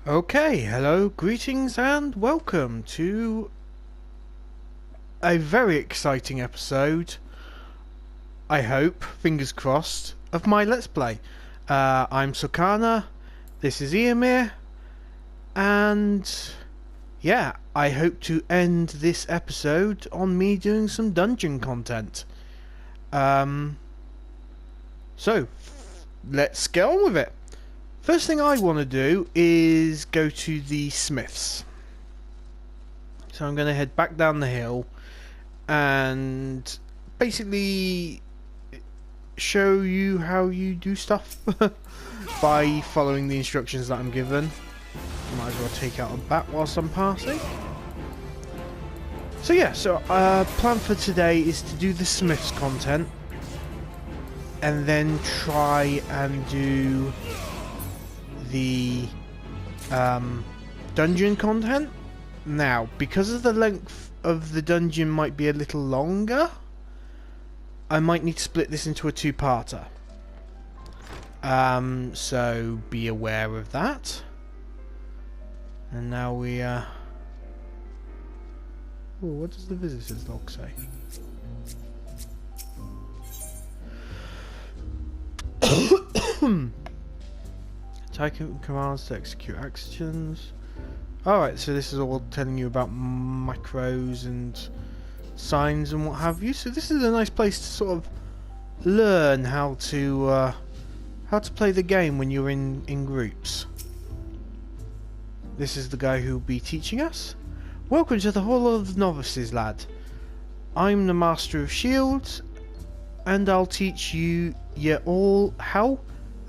Okay, hello, greetings and welcome to a very exciting episode, I hope, fingers crossed, of my Let's Play. I'm Sukana, this is Eomir, and yeah, I hope to end this episode on me doing some dungeon content. So, let's get on with it. First thing I want to do is go to the smiths. So I'm going to head back down the hill and basically show you how you do stuff by following the instructions that I'm given. Might as well take out a bat whilst I'm passing. So yeah, plan for today is to do the smiths content and then try and do the dungeon content. Now, because of the length of the dungeon might be a little longer, I might need to split this into a two-parter. So be aware of that. And now we oh, what does the visitors log say? Typing commands to execute actions. Alright, so this is all telling you about macros and signs and what have you. So this is a nice place to sort of learn how to play the game when you're in groups. This is the guy who'll be teaching us. Welcome to the Hall of Novices, lad. I'm the Master of Shields, and I'll teach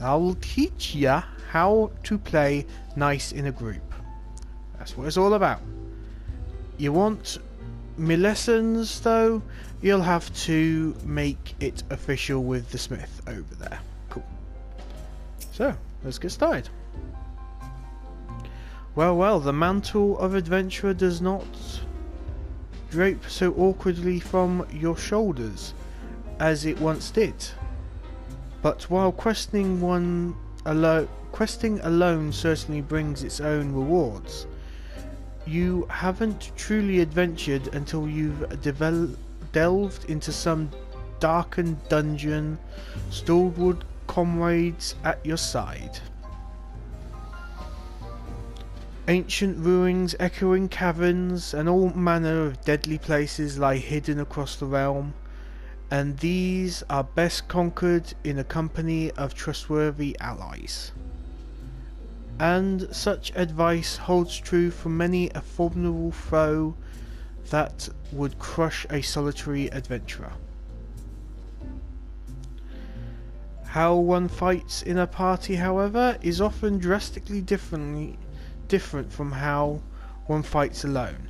I'll teach ya how to play nice in a group. That's what it's all about. You want me lessons though? You'll have to make it official with the smith over there. Cool. So, let's get started. Well, the mantle of adventurer does not drape so awkwardly from your shoulders as it once did. But while questing alone certainly brings its own rewards, you haven't truly adventured until you've delved into some darkened dungeon, stalwart comrades at your side. Ancient ruins, echoing caverns, and all manner of deadly places lie hidden across the realm, and these are best conquered in a company of trustworthy allies. And such advice holds true for many a formidable foe that would crush a solitary adventurer. How one fights in a party, however, is often drastically different from how one fights alone.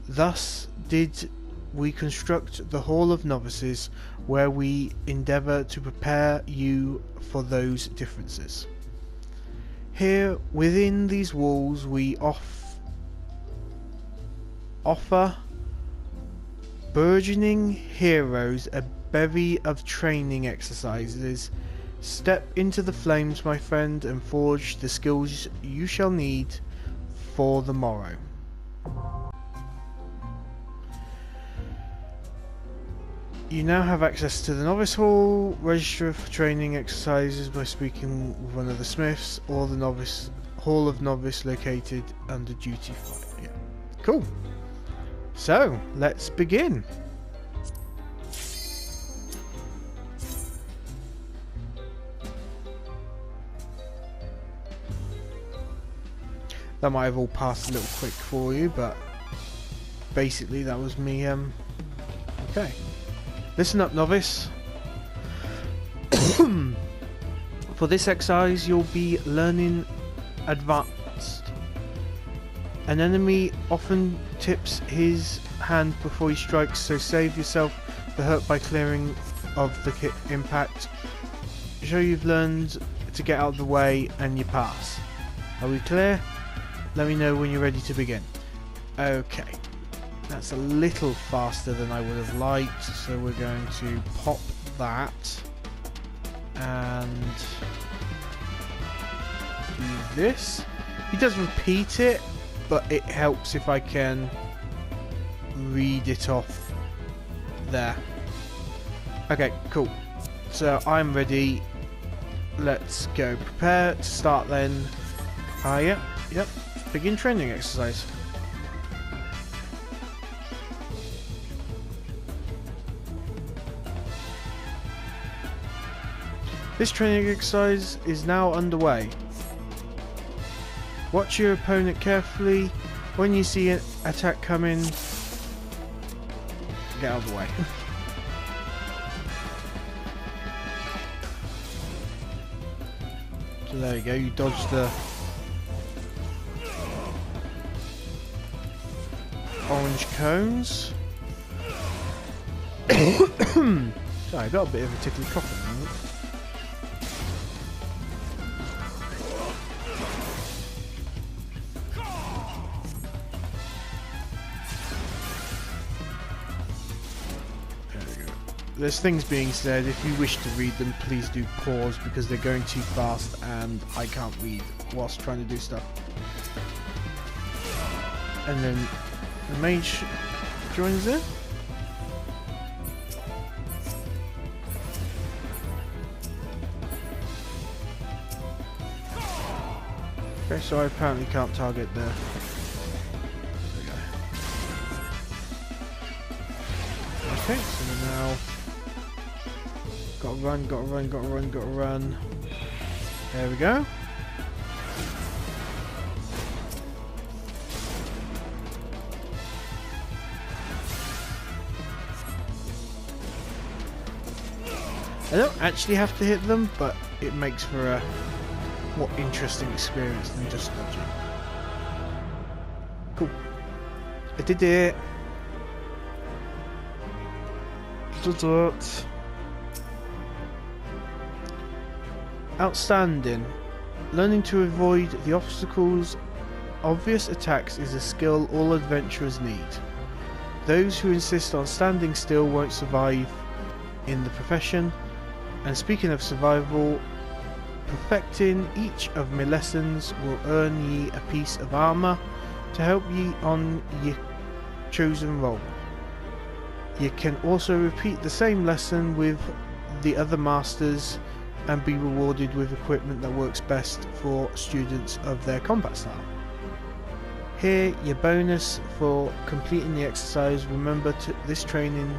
Thus did we construct the Hall of Novices, where we endeavour to prepare you for those differences. Here, within these walls, we offer burgeoning heroes a bevy of training exercises. Step into the flames, my friend, and forge the skills you shall need for the morrow. You now have access to the Novice Hall. Register for training exercises by speaking with one of the smiths or the Hall of Novice located under Duty 5. Yeah. Cool. So, let's begin. That might have all passed a little quick for you, but basically that was me. Okay. Listen up, novice. For this exercise, you'll be learning advanced. An enemy often tips his hand before he strikes, so save yourself the hurt by clearing of the impact. Show you've learned to get out of the way and you pass. Are we clear? Let me know when you're ready to begin. Okay. That's a little faster than I would have liked, so we're going to pop that and do this. He does repeat it, but it helps if I can read it off there. Okay, cool. So I'm ready. Let's go. Prepare to start then. Yep. Begin training exercise. This training exercise is now underway. Watch your opponent carefully. When you see an attack coming, get out of the way. So there you go, you dodged the orange cones. Sorry, I got a bit of a tickly cough at the moment. There's things being said. If you wish to read them, please do pause because they're going too fast and I can't read whilst trying to do stuff. And then the mage joins in. Okay, so I apparently can't target the... There we go. Okay, so now... Gotta run. There we go. I don't actually have to hit them, but it makes for a more interesting experience than just dodging. Cool. I did it. Outstanding. Learning to avoid the obvious attacks is a skill all adventurers need. Those who insist on standing still won't survive in the profession. And speaking of survival, perfecting each of my lessons will earn ye a piece of armour to help ye on your chosen role. You can also repeat the same lesson with the other masters and be rewarded with equipment that works best for students of their combat style. Here, your bonus for completing the exercise. Remember this training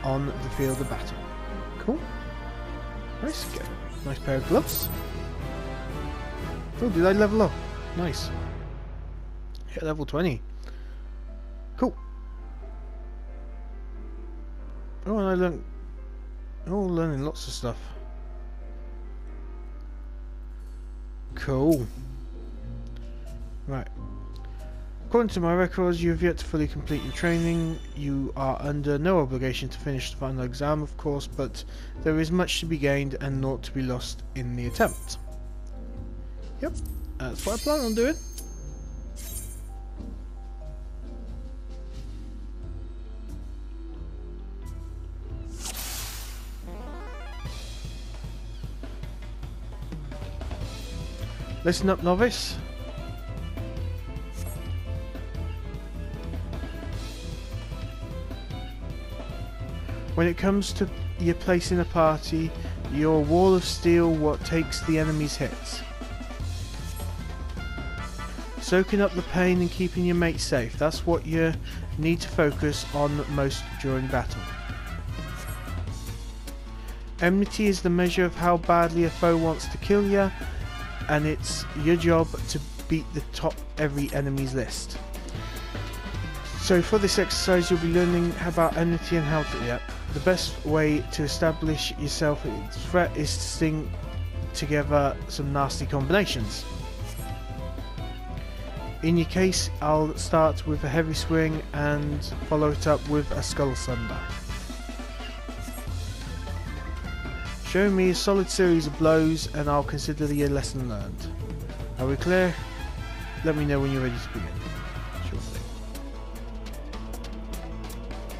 on the field of battle. Cool. Nice. Get a nice pair of gloves. Oh, did I level up? Nice. Hit level 20. Cool. Oh, and I learned... Oh, learning lots of stuff. Cool. Right. According to my records, you have yet to fully complete your training. You are under no obligation to finish the final exam, of course, but there is much to be gained and naught to be lost in the attempt. Yep, that's what I plan on doing. Listen up, novice. When it comes to your place in a party, your wall of steel what takes the enemy's hits. Soaking up the pain and keeping your mate safe. That's what you need to focus on most during battle. Enmity is the measure of how badly a foe wants to kill you, and it's your job to beat the top every enemy's list. So for this exercise you'll be learning about enmity and how to... Yep. The best way to establish yourself as a threat is to string together some nasty combinations. In your case, I'll start with a heavy swing and follow it up with a skull sunder. Show me a solid series of blows and I'll consider your lesson learned. Are we clear? Let me know when you're ready to begin. Sure thing.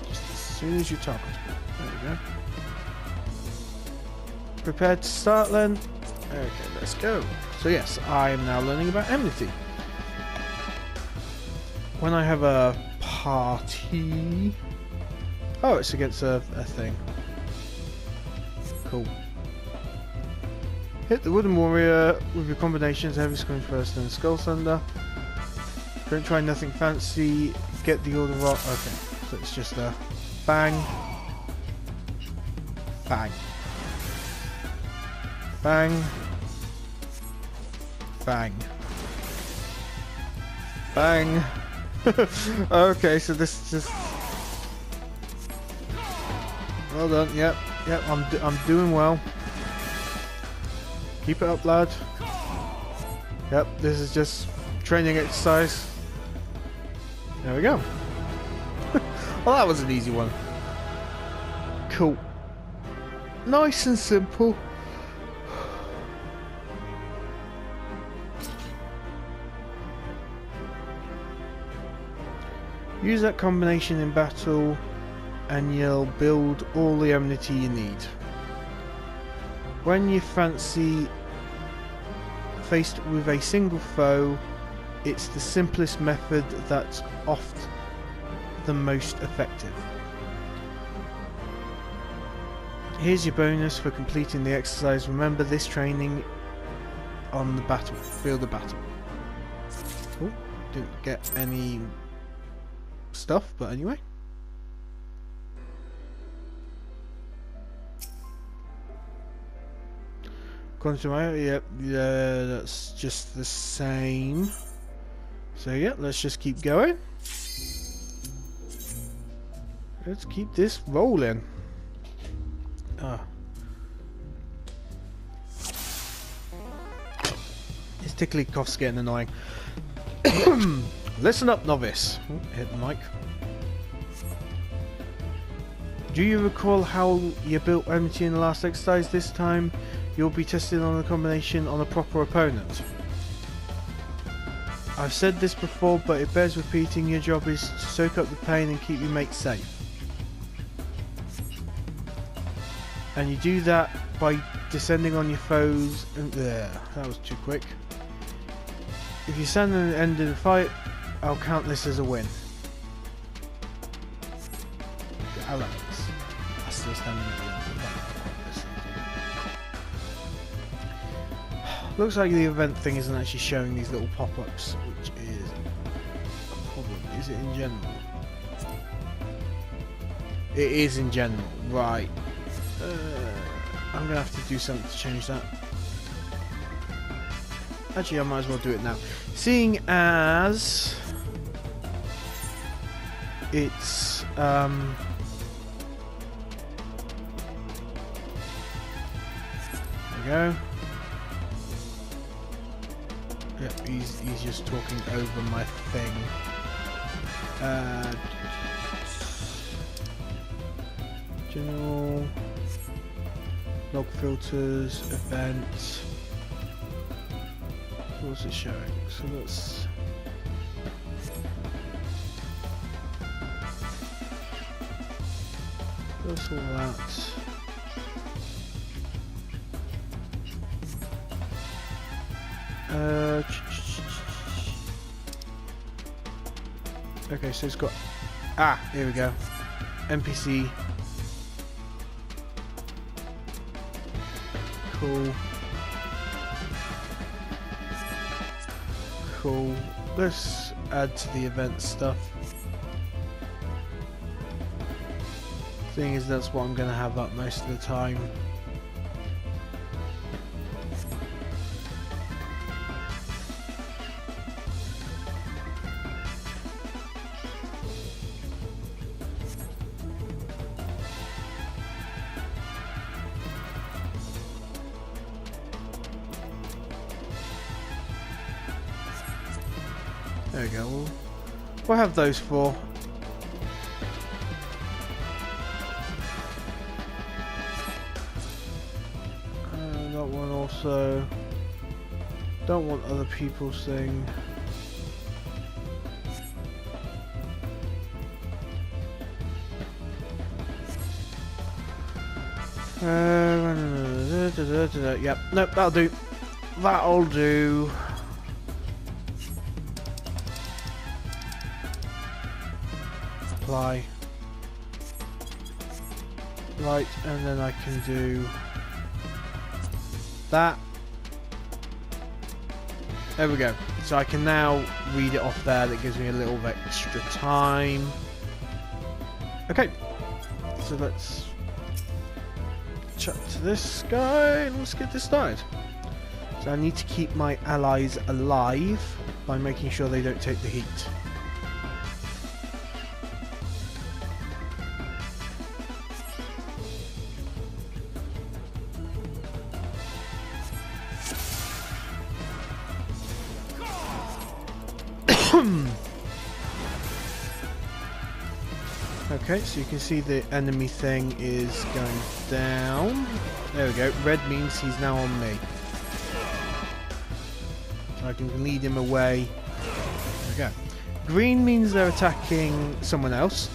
Just as soon as you talk. There we go. Prepared to start then? Okay, let's go. So yes, I am now learning about enmity. when I have a party... Oh, it's against a thing. Cool. Hit the wooden warrior with your combinations, heavy scrunch first, then skull thunder. Don't try nothing fancy, get the order rock. Okay, so it's just a bang, bang, bang, bang, bang. Okay, so this is just... Well done, yep, I'm doing well. Keep it up, lad. Yep, this is just training exercise. There we go. Well, that was an easy one. Cool. Nice and simple. Use that combination in battle and you'll build all the enmity you need. When you fancy faced with a single foe, it's the simplest method that's oft the most effective. Here's your bonus for completing the exercise. Remember this training on the battlefield of battle. Oh, didn't get any stuff, but anyway. According to my, yep, yeah, that's just the same. So yeah, let's just keep going. Let's keep this rolling. This tickly cough's getting annoying. Listen up, novice. Oh, hit the mic. Do you recall how you built enmity in the last exercise? This time you'll be tested on a combination on a proper opponent. I've said this before, but it bears repeating. Your job is to soak up the pain and keep your mate safe. And you do that by descending on your foes. And there, that was too quick. If you stand at the end of the fight, I'll count this as a win. Alex, I'm still standing at the end of the fight. Looks like the event thing isn't actually showing these little pop-ups, which is a problem. Is it in general? It is in general, right. I'm going to have to do something to change that. Actually, I might as well do it now. Seeing as it's there we go. Yep, he's just talking over my thing. General log filters, event. What's it showing? So that's all that. Okay, so it's got here we go. NPC. Cool. Cool. Let's add to the event stuff. Thing is, that's what I'm going to have up most of the time. There we go. We'll have those four. That one also. Don't want other people's thing. Yep, nope, that'll do. That'll do. apply. Right, and then I can do that. There we go. So I can now read it off there. That gives me a little bit extra time. Okay, so let's chat to this guy and let's get this started. So I need to keep my allies alive by making sure they don't take the heat. Okay, so you can see the enemy thing is going down. There we go. Red means he's now on me. So I can lead him away. There we go. Green means they're attacking someone else.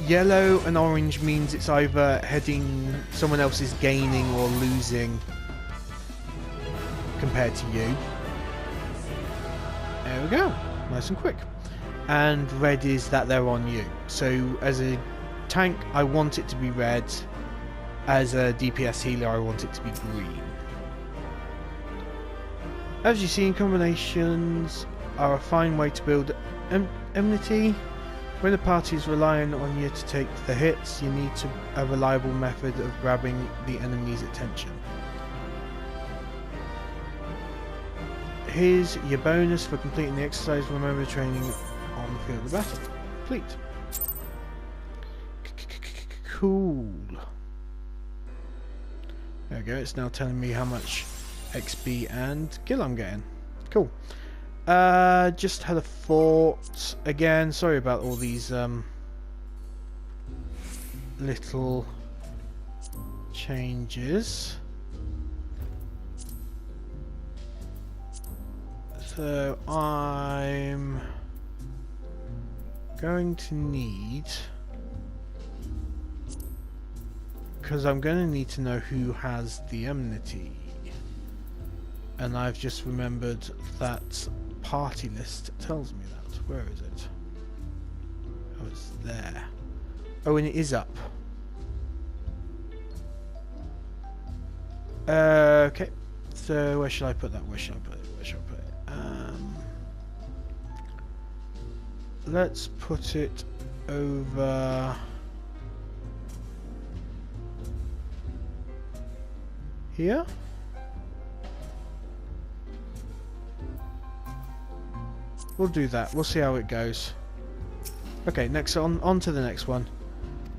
Yellow and orange means it's either heading... someone else is gaining or losing compared to you. There we go. Nice and quick. And red is that they're on you. So as a tank, I want it to be red. As a DPS healer, I want it to be green. As you see, combinations are a fine way to build enmity. When the party is relying on you to take the hits, you need a reliable method of grabbing the enemy's attention. Here's your bonus for completing the exercise. Remember training on the field of battle. Complete. Cool. There we go. It's now telling me how much XP and kill I'm getting. Cool. Just had a thought again. Sorry about all these little changes. So I'm going to need, because I'm going to need to know who has the enmity, and I've just remembered that party list tells me that. Where is it? Oh, it's there. Oh, and it is up. Okay, so where should I put that? Where should I put it? Where should I put it? Let's put it over here. We'll do that. We'll see how it goes. Okay, next on to the next one.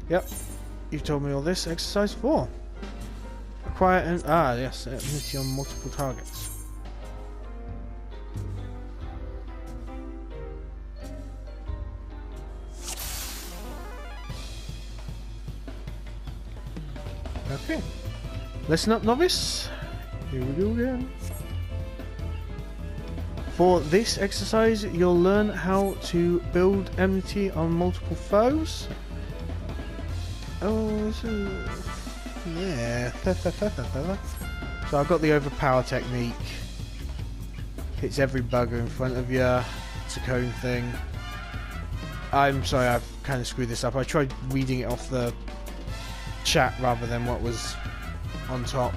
Yep, you've told me all this. Exercise 4. Acquire and yes, enmity on multiple targets. Okay, listen up, novice. Here we go again. For this exercise, you'll learn how to build enmity on multiple foes. Oh, yeah. So I've got the overpower technique. Hits every bugger in front of you. It's a cone thing. I'm sorry, I've kind of screwed this up. I tried reading it off the chat rather than what was on top,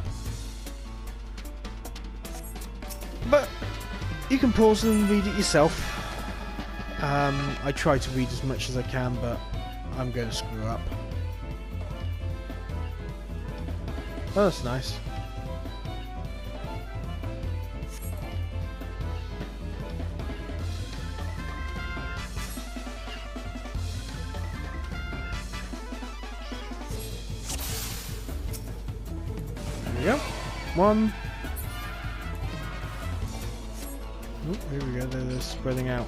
but you can pause and read it yourself. I try to read as much as I can, but I'm going to screw up. Oh, that's nice. Yep, one. Oh, here we go, they're spreading out.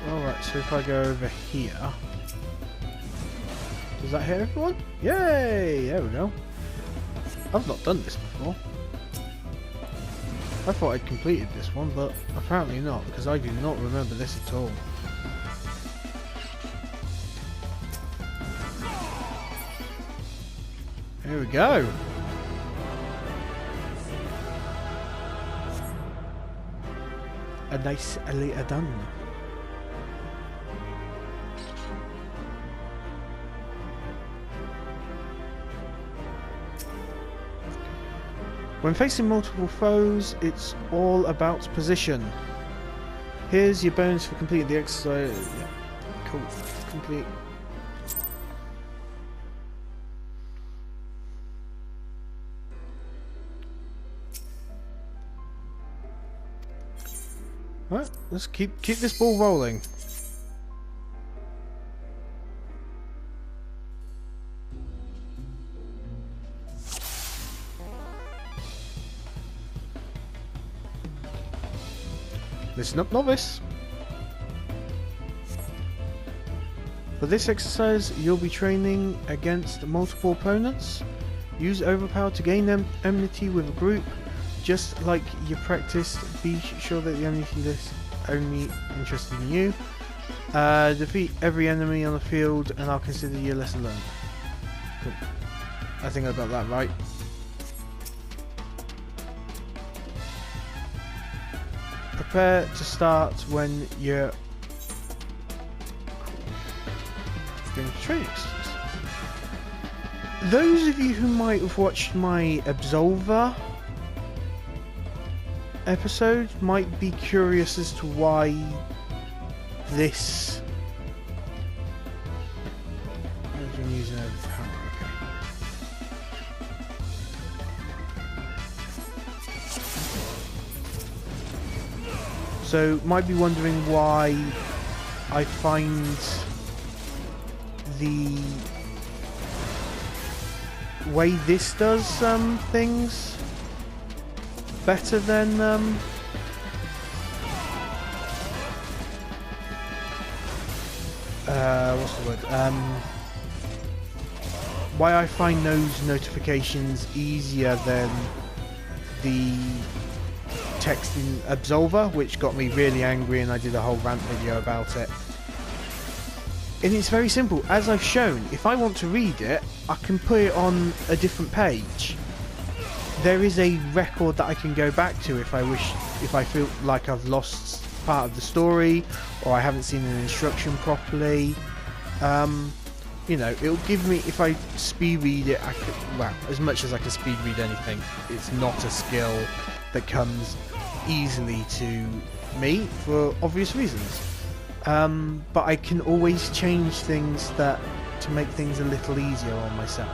Alright, so if I go over here, does that hit everyone? Yay! There we go. I've not done this before. I thought I'd completed this one, but apparently not, because I do not remember this at all. Here we go. A nice later done. When facing multiple foes, it's all about position. Here's your bonus for completing the exercise. Yeah. Cool. Complete. Right, let's keep this ball rolling. Listen up, novice. For this exercise, you'll be training against multiple opponents. Use overpower to gain enmity with a group. Just like you practiced, be sure that the enmity is only interested in you. Defeat every enemy on the field and I'll consider your lesson learned. Cool. I think I got that right. Prepare to start when you're going to training. Those of you who might have watched my Absolver episode might be curious as to why this. I'm using overpower. Okay. So might be wondering why I find the way this does things better than what's the word? Why I find those notifications easier than the text in Absolver, which got me really angry and I did a whole rant video about it. And it's very simple. As I've shown, if I want to read it, I can put it on a different page. There is a record that I can go back to if I wish, if I feel like I've lost part of the story or I haven't seen an instruction properly. You know, it'll give me, if I speed read it, I could, well, as much as I can speed read anything, it's not a skill that comes easily to me for obvious reasons. But I can always change things that to make things a little easier on myself.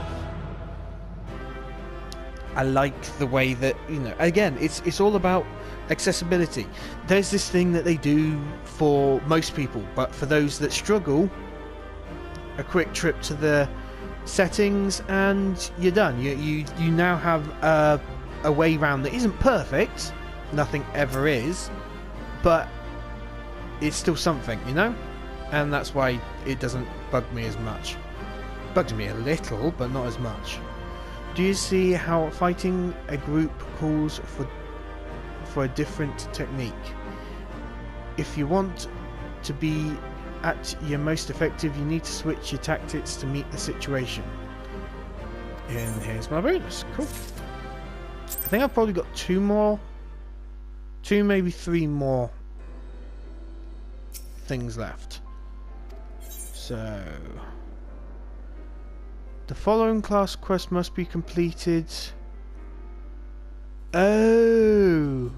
I like the way that, you know, again, it's all about accessibility. There's this thing that they do for most people, but for those that struggle, a quick trip to the settings and you're done. You now have a way round that isn't perfect. Nothing ever is, but it's still something, you know? And that's why it doesn't bug me as much. Bugs me a little, but not as much. Do you see how fighting a group calls for a different technique? If you want to be at your most effective, you need to switch your tactics to meet the situation. And here's my bonus. Cool. I think I've probably got two, maybe three more things left. So the following class quest must be completed. Oh.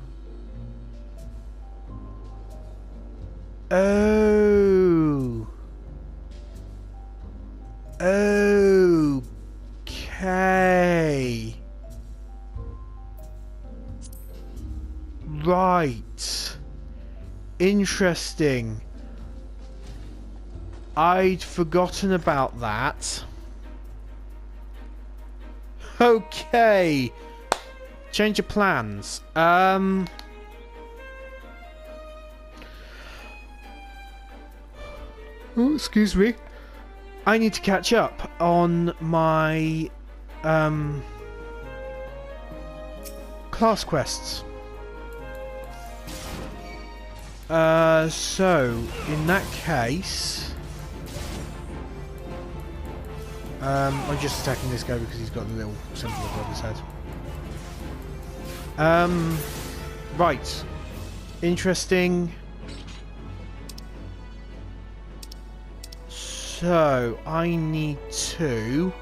Okay. Right. Interesting. I'd forgotten about that. Okay. Change of plans. Oh, excuse me. I need to catch up on my class quests. So in that case, I'm just attacking this guy because he's got the little symbol above his head. Right. Interesting. So, I need to...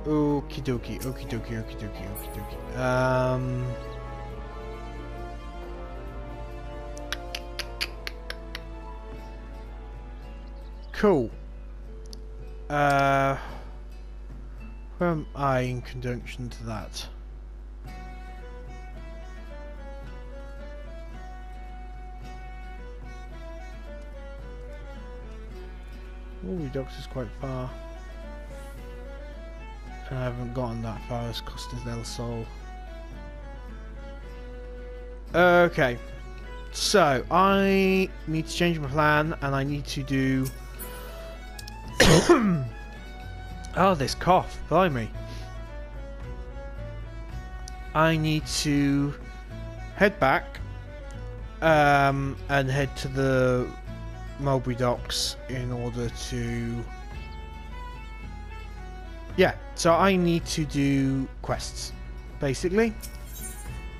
Okie dokie, okie dokie, okie dokie, okie dokie. Cool. Where am I in conjunction to that? Oh, Redux is quite far. And I haven't gotten that far as Costa del Sol. Okay. So, I need to change my plan, and I need to do... Oh, this cough, blimey. I need to head back and head to the Mulberry Docks in order to... Yeah, so I need to do quests, basically.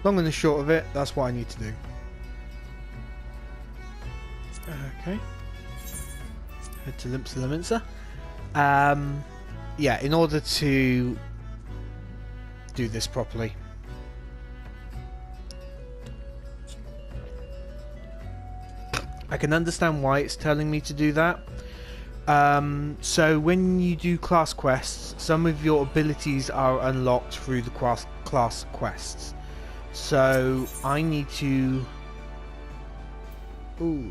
Long and the short of it, that's what I need to do. Okay. Head to Limps of the Mincer. Yeah, in order to do this properly. I can understand why it's telling me to do that. So when you do class quests, some of your abilities are unlocked through the class quests. So I need to... Ooh,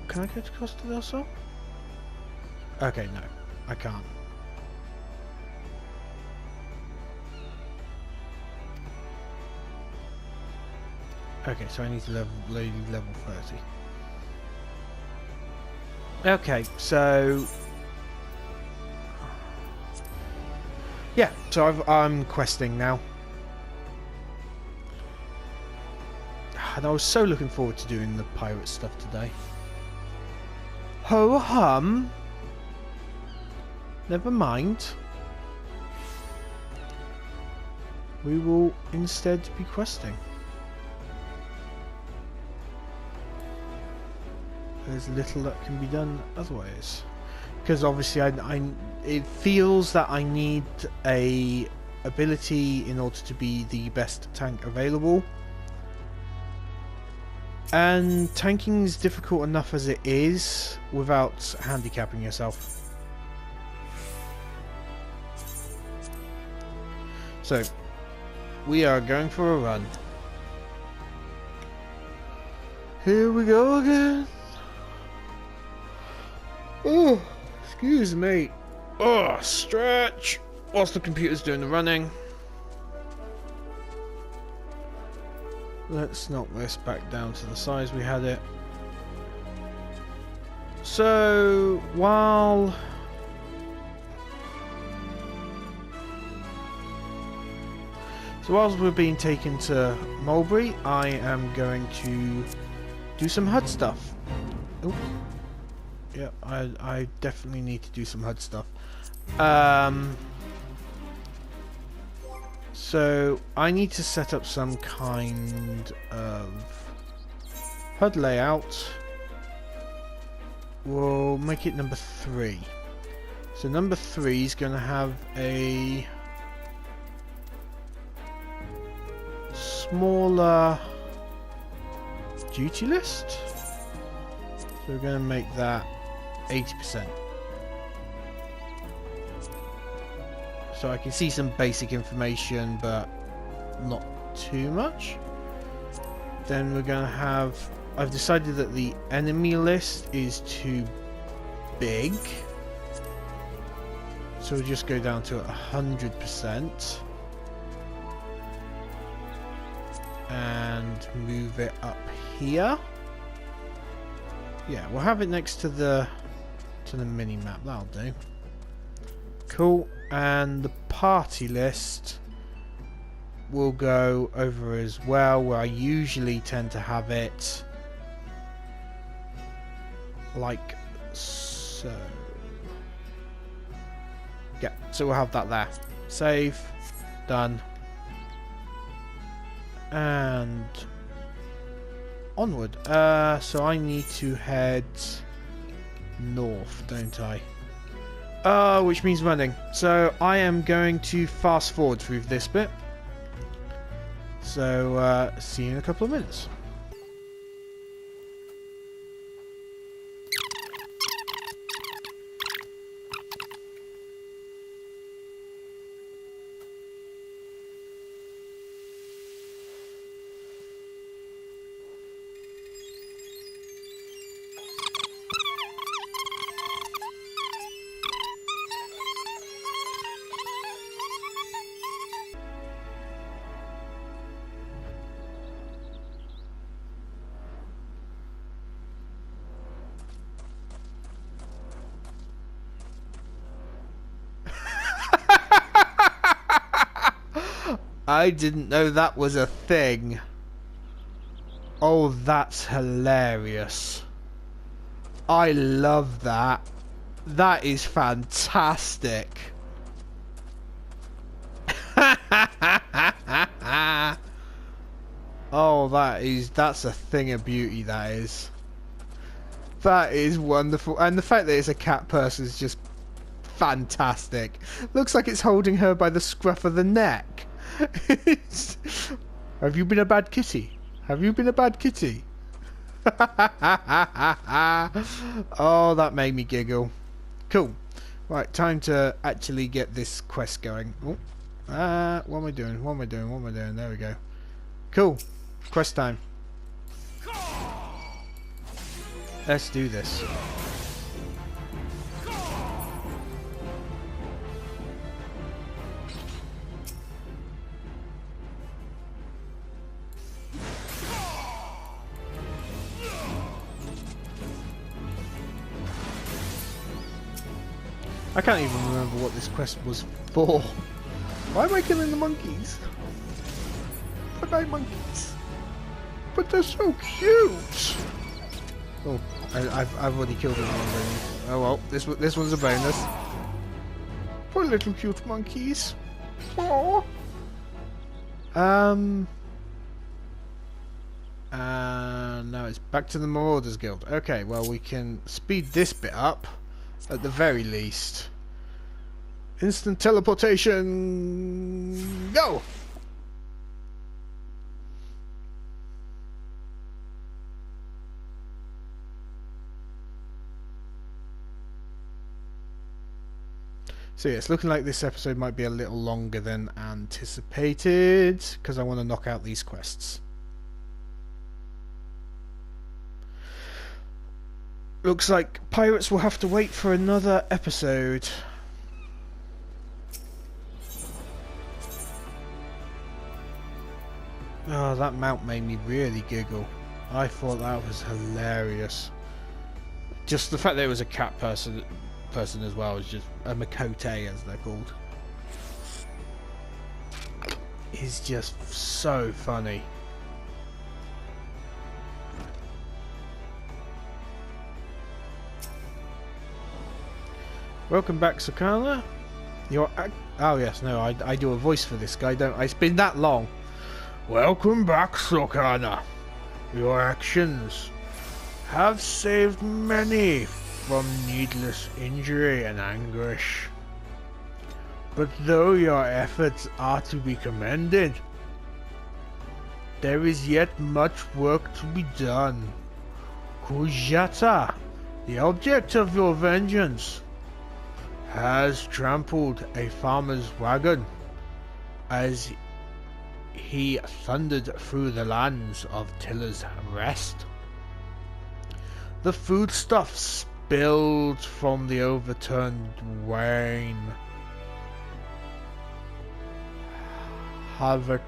can I go to Costa del Sol? Okay, no, I can't. Okay, so I need to level 30. Okay, so... Yeah, so I'm questing now. And I was so looking forward to doing the pirate stuff today. Ho-hum! Never mind. We will instead be questing. There's little that can be done otherwise, because obviously it feels that I need a ability in order to be the best tank available, and tanking is difficult enough as it is without handicapping yourself. So we are going for a run. Here we go again. Oh, excuse me. Oh, stretch. Whilst the computer's doing the running. Let's knock this back down to the size we had it. So, whilst we're being taken to Mulberry, I am going to do some HUD stuff. Oh. Yeah, I definitely need to do some HUD stuff. So I need to set up some kind of HUD layout. We'll make it number 3. So number 3 is going to have a smaller duty list. So we're going to make that 80%. So I can see some basic information, but not too much. Then we're going to have... I've decided that the enemy list is too big. So we'll just go down to 100%. And move it up here. Yeah, we'll have it next to the mini map. That'll do. Cool. And the party list will go over as well, where I usually tend to have it like so. Yeah, so we'll have that there. Save. Done. And onward. So I need to head north, don't I? Which means running. So I am going to fast forward through this bit. So see you in a couple of minutes. I didn't know that was a thing. Oh, that's hilarious. I love that. That is fantastic. Oh, that's a thing of beauty, that is. That is wonderful. And the fact that it's a cat person is just fantastic. Looks like it's holding her by the scruff of the neck. Have you been a bad kitty? Have you been a bad kitty? Oh, that made me giggle. Cool. Right, time to actually get this quest going. Oh, what am I doing? What am I doing? What am I doing? There we go. Cool. Quest time. Let's do this. I can't even remember what this quest was for. Why am I killing the monkeys? Bye-bye monkeys. But they're so cute. Oh, I've already killed them already. Oh well, this one's a bonus. Poor little cute monkeys. Aww. Now it's back to the Marauders Guild. Okay, well we can speed this bit up. At the very least. Instant teleportation. Go! So yeah, it's looking like this episode might be a little longer than anticipated, because I want to knock out these quests. Looks like pirates will have to wait for another episode. Oh, that mount made me really giggle. I thought that was hilarious. Just the fact that it was a cat person as well is just a Makote, as they're called. Is just so funny. Welcome back, Sakana. Oh yes, no, I do a voice for this guy, don't I? It's been that long. Welcome back, Sakana. Your actions have saved many from needless injury and anguish. But though your efforts are to be commended, there is yet much work to be done. Kujata, the object of your vengeance, has trampled a farmer's wagon as he thundered through the lands of Tiller's Rest. The foodstuffs spilled from the overturned wain have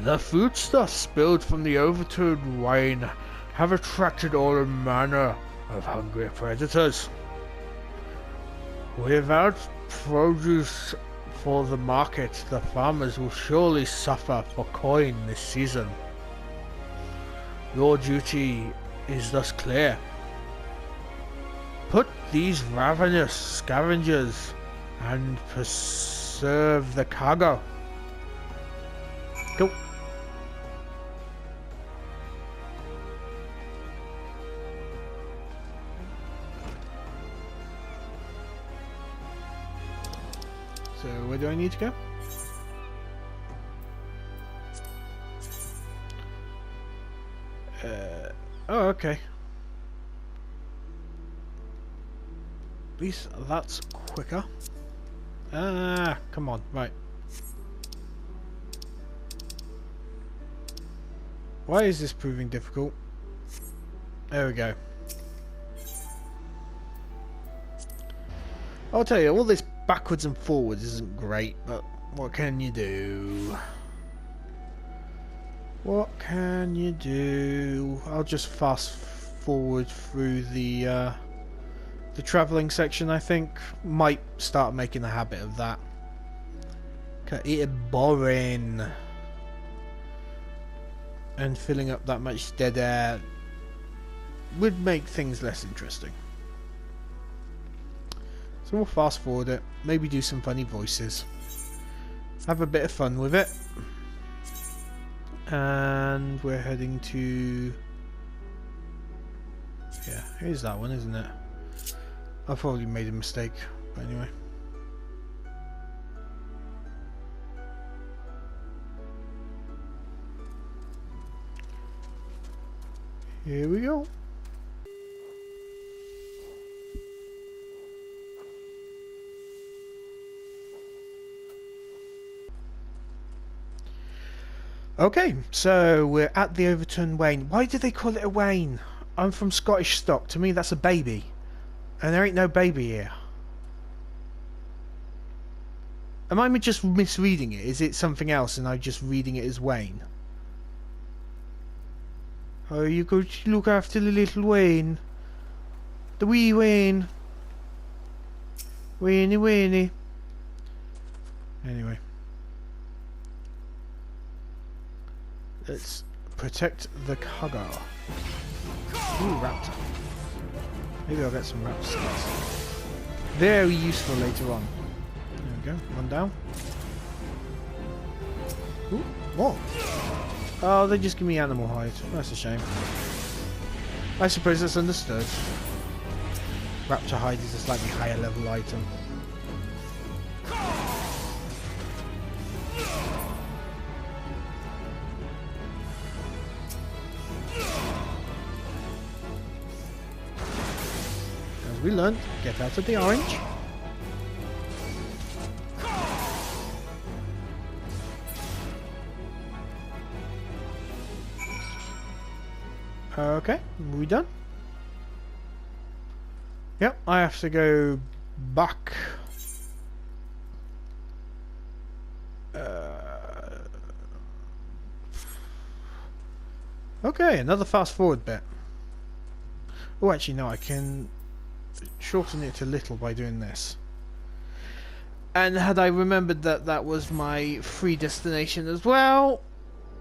the foodstuffs spilled from the overturned wain have attracted all manner of hungry predators. Without produce for the market, the farmers will surely suffer for coin this season. Your duty is thus clear. Put these ravenous scavengers and preserve the cargo. Go. So where do I need to go? Oh, okay. At least that's quicker. Ah, come on, right. Why is this proving difficult? There we go. I'll tell you, all this backwards and forwards isn't great, but what can you do? What can you do? I'll just fast forward through the travelling section, I think. Might start making a habit of that. It's boring. And filling up that much dead air would make things less interesting. So we'll fast forward it. Maybe do some funny voices. Have a bit of fun with it. And we're heading to... yeah, here's that one, isn't it? I probably made a mistake, but anyway. Here we go. Okay, so we're at the overturned wain. Why do they call it a wain? I'm from Scottish stock. To me, that's a baby. And there ain't no baby here. Am I just misreading it? Is it something else and I'm just reading it as Wayne? Oh, you go to look after the little Wayne. The wee Wayne. Wayne, Wayne. Anyway. Let's protect the cargo. Ooh, raptor. Maybe I'll get some raptor skills. Very useful later on. There we go. One down. Ooh, more. Oh, they just give me animal hide. That's a shame. I suppose that's understood. Raptor hide is a slightly higher level item. As we learned, get out of the orange. Okay, are we done? Yep, I have to go back. Okay, another fast forward bit. Oh, actually no, I can shorten it to little by doing this. And had I remembered that that was my free destination as well,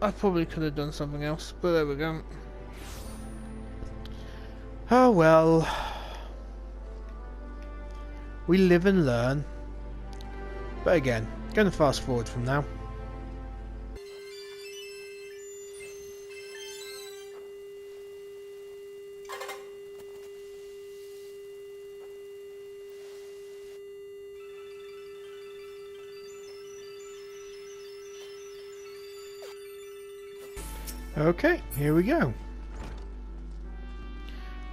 I probably could have done something else, but there we go. Oh well. We live and learn. But again, going to fast forward from now. Okay, here we go.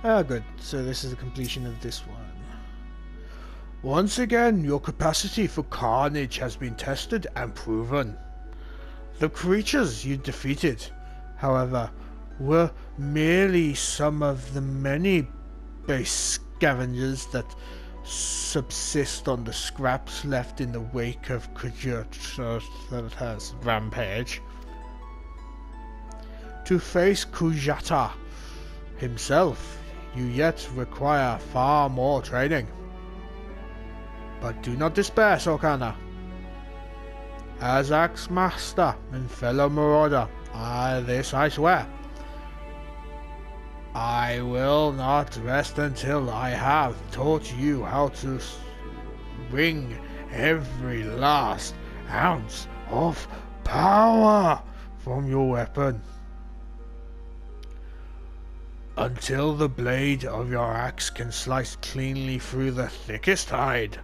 Ah, good. So this is the completion of this one. Once again, your capacity for carnage has been tested and proven. The creatures you defeated, however, were merely some of the many base scavengers that subsist on the scraps left in the wake of Kujata's rampage. To face Kujata himself, you yet require far more training. But do not despair, Sorkana. As Axe Master and fellow marauder, this I swear. I will not rest until I have taught you how to wring every last ounce of power from your weapon. Until the blade of your axe can slice cleanly through the thickest hide,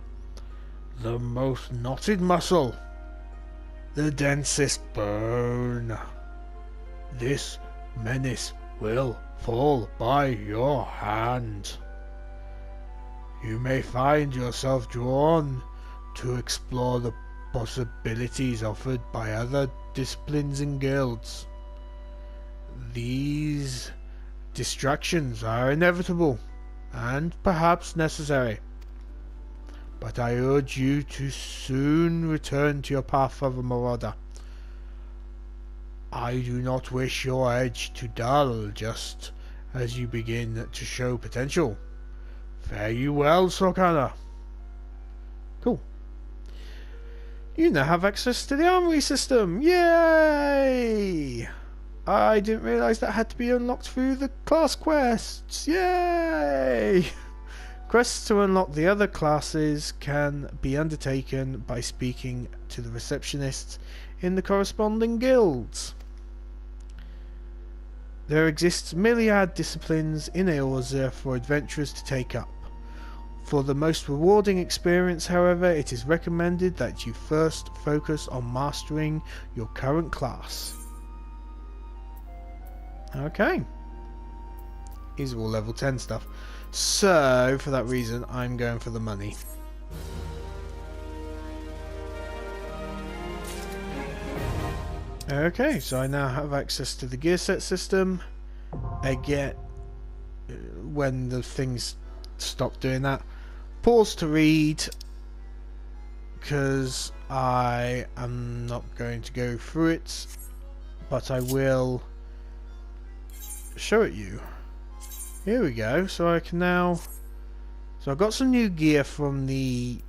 the most knotted muscle, the densest bone. This menace will fall by your hand. You may find yourself drawn to explore the possibilities offered by other disciplines and guilds. These distractions are inevitable and perhaps necessary, but I urge you to soon return to your path of a marauder. I do not wish your edge to dull just as you begin to show potential. Fare you well, Sorkana. Cool. You now have access to the armory system. Yay! I didn't realise that had to be unlocked through the class quests. Yay! Quests to unlock the other classes can be undertaken by speaking to the receptionists in the corresponding guilds. There exists myriad disciplines in Eorzea for adventurers to take up. For the most rewarding experience, however, it is recommended that you first focus on mastering your current class. Okay. These are all level 10 stuff. So, for that reason, I'm going for the money. Okay, so I now have access to the gear set system. Again, when the things stop doing that, pause to read, because I am not going to go through it, but I will show it you. Here we go. So I can now. So I've got some new gear from the.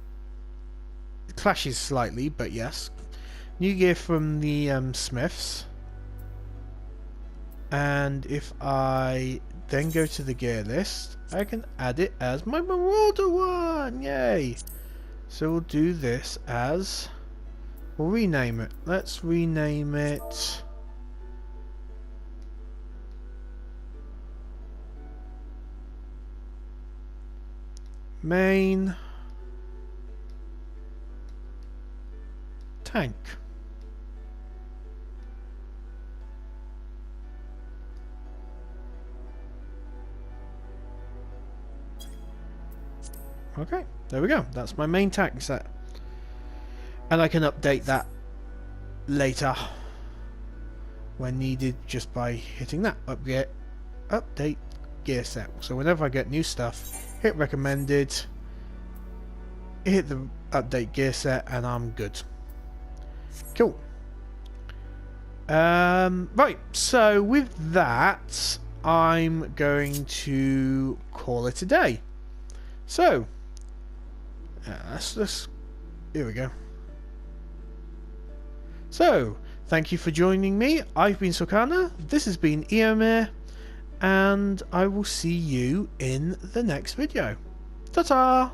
It clashes slightly, but yes. New gear from the Smiths. And if I then go to the gear list, I can add it as my Marauder one. Yay! So we'll do this as. We'll rename it. Let's rename it. Main tank. Okay, there we go. That's my main tank set. And I can update that later when needed just by hitting that update gear set. So whenever I get new stuff, hit recommended, hit the update gear set, and I'm good. Cool. Right, so with that, I'm going to call it a day. So, here we go. So, thank you for joining me. I've been Sorkana, this has been Eomir, and I will see you in the next video. Ta-ta!